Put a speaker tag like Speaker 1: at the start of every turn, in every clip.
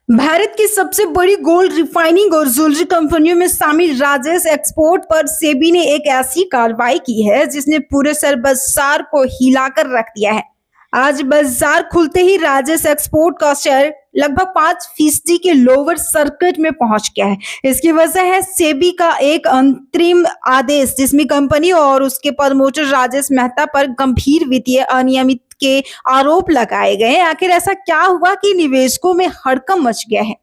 Speaker 1: भारत की सबसे बड़ी गोल्ड रिफाइनिंग और ज्वेलरी कंपनियों में शामिल राजेश एक्सपोर्ट पर सेबी ने एक ऐसी कार्रवाई की है जिसने पूरे शेयर बाजार को हिलाकर रख दिया है। आज बाजार खुलते ही राजेश एक्सपोर्ट का शेयर लगभग 5% के लोअर सर्किट में पहुंच गया है। इसकी वजह है सेबी का एक अंतरिम आदेश जिसमें कंपनी और उसके प्रमोटर राजेश मेहता पर गंभीर वित्तीय अनियमित के आरोप लगाए गए। आखिर ऐसा क्या हुआ कि निवेशकों में हड़कंप मच गया है?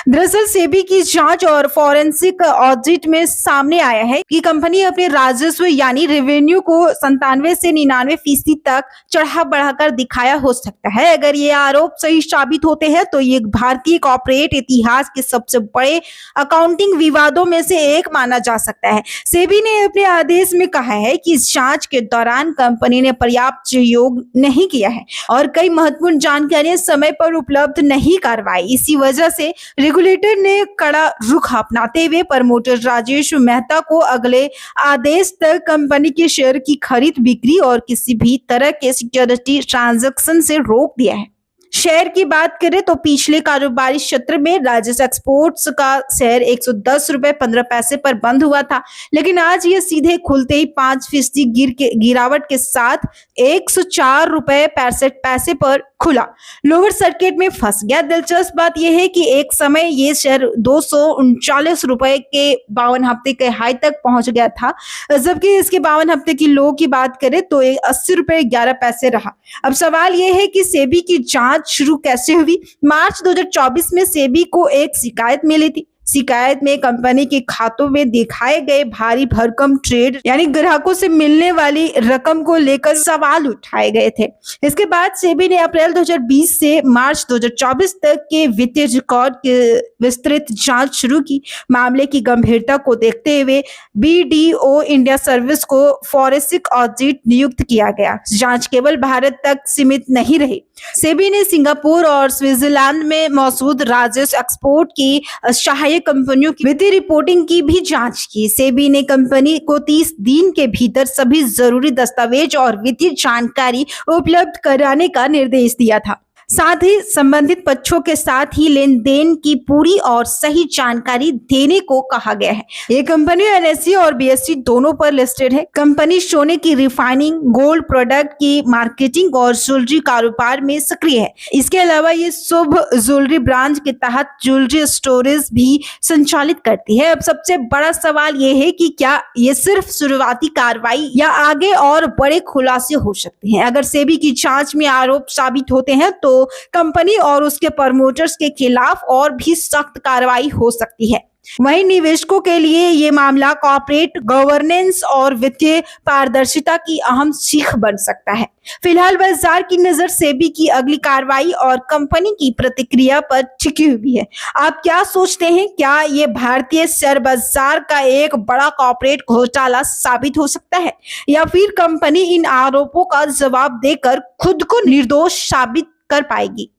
Speaker 1: दरअसल सेबी की जांच और फॉरेंसिक ऑडिट में सामने आया है कि कंपनी अपने राजस्व यानी रेवेन्यू को 97 से 99% तक चढ़ा बढ़ाकर दिखाया हो सकता है। अगर ये आरोप सही साबित होते हैं तो ये भारतीय कॉर्पोरेट इतिहास के सबसे बड़े अकाउंटिंग विवादों में से एक माना जा सकता है। सेबी ने अपने आदेश में कहा है कि इस जांच के दौरान कंपनी ने पर्याप्त सहयोग नहीं किया है और कई महत्वपूर्ण जानकारियां समय पर उपलब्ध नहीं करवाई। इसी वजह से रेगुलेटर ने कड़ा रुख अपनाते हुए प्रमोटर राजेश मेहता को अगले आदेश तक कंपनी के शेयर की खरीद बिक्री और किसी भी तरह के सिक्योरिटी ट्रांजैक्शन से रोक दिया है। शेयर की बात करें तो पिछले कारोबारी सत्र में राजेश एक्सपोर्ट्स का शेयर 110 रुपए 15 पैसे पर बंद हुआ था, लेकिन आज ये सीधे खुलते ही 5% गिरावट के साथ 104 रुपए 65 पैसे पर खुला, लोअर सर्किट में फंस गया। दिलचस्प बात यह है कि एक समय ये शेयर 239 रुपए के 52 हफ्ते के हाई तक पहुंच गया था, जबकि इसके 52 हफ्ते की लो की बात करें तो 80 रुपए 11 पैसे रहा। अब सवाल यह है कि सेबी की जांच शुरू कैसे हुई? मार्च 2024 में सेबी को एक शिकायत मिली थी। शिकायत में कंपनी के खातों में दिखाए गए भारी भरकम ट्रेड यानी ग्राहकों से मिलने वाली रकम को लेकर सवाल उठाए गए थे। इसके बाद सेबी ने अप्रैल 2020 से मार्च 2024 तक के वित्तीय रिकॉर्ड की विस्तृत जांच शुरू की। मामले की गंभीरता को देखते हुए बीडीओ इंडिया सर्विस को फॉरेंसिक ऑडिट नियुक्त किया गया। जांच केवल भारत तक सीमित नहीं रही। सेबी ने सिंगापुर और स्विट्जरलैंड में मौजूद राजेश एक्सपोर्ट की सहायक कंपनियों की वित्तीय रिपोर्टिंग की भी जांच की। सेबी ने कंपनी को 30 दिन के भीतर सभी जरूरी दस्तावेज और वित्तीय जानकारी उपलब्ध कराने का निर्देश दिया था। साथ ही संबंधित पक्षों के साथ ही लेन देन की पूरी और सही जानकारी देने को कहा गया है। ये कंपनी एनएसई और बीएसई दोनों पर लिस्टेड है। कंपनी सोने की रिफाइनिंग, गोल्ड प्रोडक्ट की मार्केटिंग और ज्वेलरी कारोबार में सक्रिय है। इसके अलावा ये शुभ ज्वेलरी ब्रांच के तहत ज्वेलरी स्टोरेज भी संचालित करती है। अब सबसे बड़ा सवाल ये है कि क्या ये सिर्फ शुरुआती कार्रवाई या आगे और बड़े खुलासे हो सकते हैं? अगर सेबी की जांच में आरोप साबित होते हैं तो कंपनी और उसके प्रमोटर्स के खिलाफ और भी सख्त कार्रवाई हो सकती है। वहीं निवेशकों के लिए ये मामला कॉर्पोरेट गवर्नेंस और वित्तीय पारदर्शिता की अहम सीख बन सकता है। फिलहाल बाजार की नजर सेबी की अगली कार्रवाई और कंपनी की प्रतिक्रिया पर टिकी हुई है। आप क्या सोचते हैं? क्या ये भारतीय शेयर बाजार का एक बड़ा कॉर्पोरेट घोटाला साबित हो सकता है या फिर कंपनी इन आरोपों का जवाब देकर खुद को निर्दोष साबित कर पाएगी?